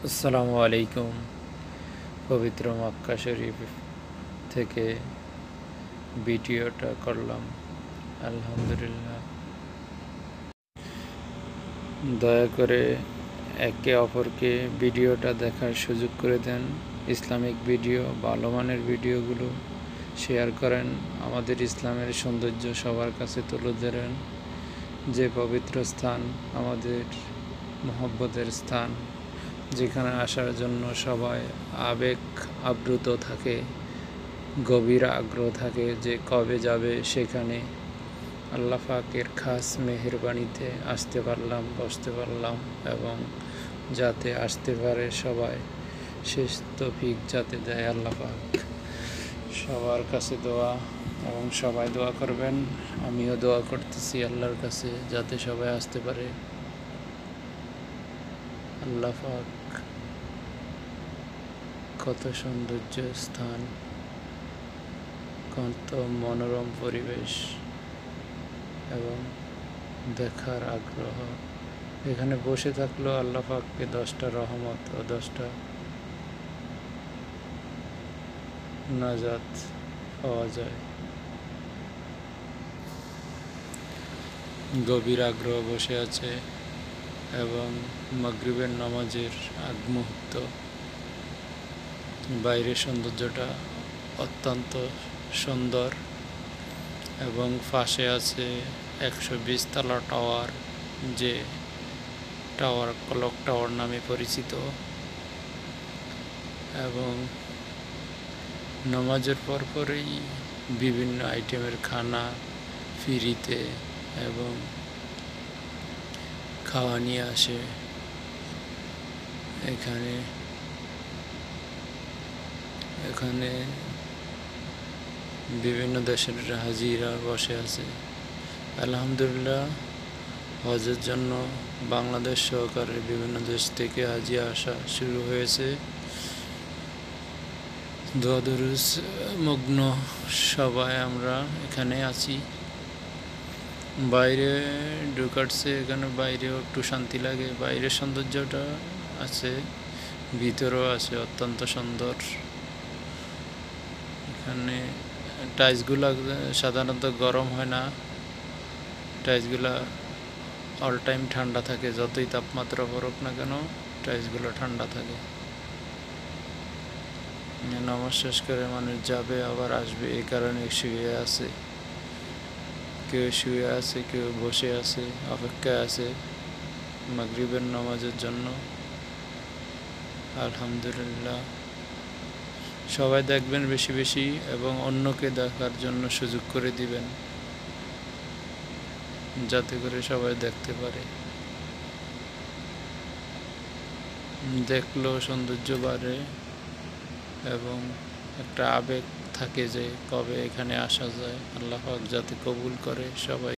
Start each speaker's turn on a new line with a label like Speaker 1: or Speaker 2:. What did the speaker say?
Speaker 1: আসসালামু আলাইকুম। পবিত্র মক্কা শরীফ থেকে ভিডিওটা করলাম। আলহামদুলিল্লাহ। দয়া করে একে অপরকে ভিডিওটা দেখার সুযোগ করে দেন। ইসলামিক ভিডিও, ভালো মানের ভিডিওগুলো শেয়ার করেন। আমাদের ইসলামের সৌন্দর্য সবার কাছে তুলে ধরেন। যে পবিত্র স্থান, আমাদের মহব্বতের স্থান, যেখানে আসার জন্য সবাই আবেগ আপ্লুত থাকে, গভীর আগ্রহ থাকে যে কবে যাবে সেখানে। আল্লাহ পাকের খাস মেহেরবানিতে আসতে পারলাম, বসতে পারলাম, এবং যাতে আসতে পারে সবাই, শেষ তৌফিক যাতে দেয় আল্লাহ পাক। সবার কাছে দোয়া, এবং সবাই দোয়া করবেন। আমিও দোয়া করতেছি আল্লাহর কাছে যাতে সবাই আসতে পারে। আল্লাহ পাক কত সৌন্দর্য স্থান, কত মনোরম পরিবেশ এবং দেখার আগ্রহ। এখানে বসে থাকলেও আল্লাহ পাককে 10টা রহমত ও 10টা নাজাত পাওয়া যায়। গভীর আগ্রহ বসে আছে এবং মাগরিবের নামাজের আগ মুহূর্ত। বাইরের সৌন্দর্যটা অত্যন্ত সুন্দর এবং পাশে আছে 120 তলা টাওয়ার, যে টাওয়ার ক্লক টাওয়ার নামে পরিচিত। এবং নামাজের পরপরই বিভিন্ন আইটেমের খানা ফ্রিতে এবং খাওয়া নিয়ে আসে। এখানে বিভিন্ন দেশের হাজিরা বসে আছে। আলহামদুলিল্লাহ, হজের জন্য বাংলাদেশ সহকারে বিভিন্ন দেশ থেকে হাজি আসা শুরু হয়েছে। দোয়া দুরুজ মগ্ন সবাই আমরা এখানে আছি। বাইরে ঢুকাচ্ছে, এখানে বাইরেও একটু শান্তি লাগে। বাইরের সৌন্দর্যটা আছে, ভিতরেও আছে অত্যন্ত সুন্দর। এখানে টাইলসগুলো সাধারণত গরম হয় না, টাইলসগুলো অল টাইম ঠান্ডা থাকে। যতই তাপমাত্রা পড়ুক না কেন, টাইলসগুলো ঠান্ডা থাকে। নামাজ শেষ করে মানুষ যাবে আবার আসবে, এই কারণে শুয়ে আছে। কেউ শুয়ে আছে, কেউ বসে আছে, অপেক্ষায় আছে মাগরিবের নামাজের জন্য। আলহামদুলিল্লাহ, সবাই দেখবেন বেশি বেশি এবং অন্যকে দেখার জন্য সুযোগ করে দিবেন, যাতে করে সবাই দেখতে পারে। দেখলেও সৌন্দর্য বাড়ে এবং একটা আবেগ থাকে যে কবে এখানে আসা যায়। আল্লাহ পাক যাতে কবুল করে সবাই।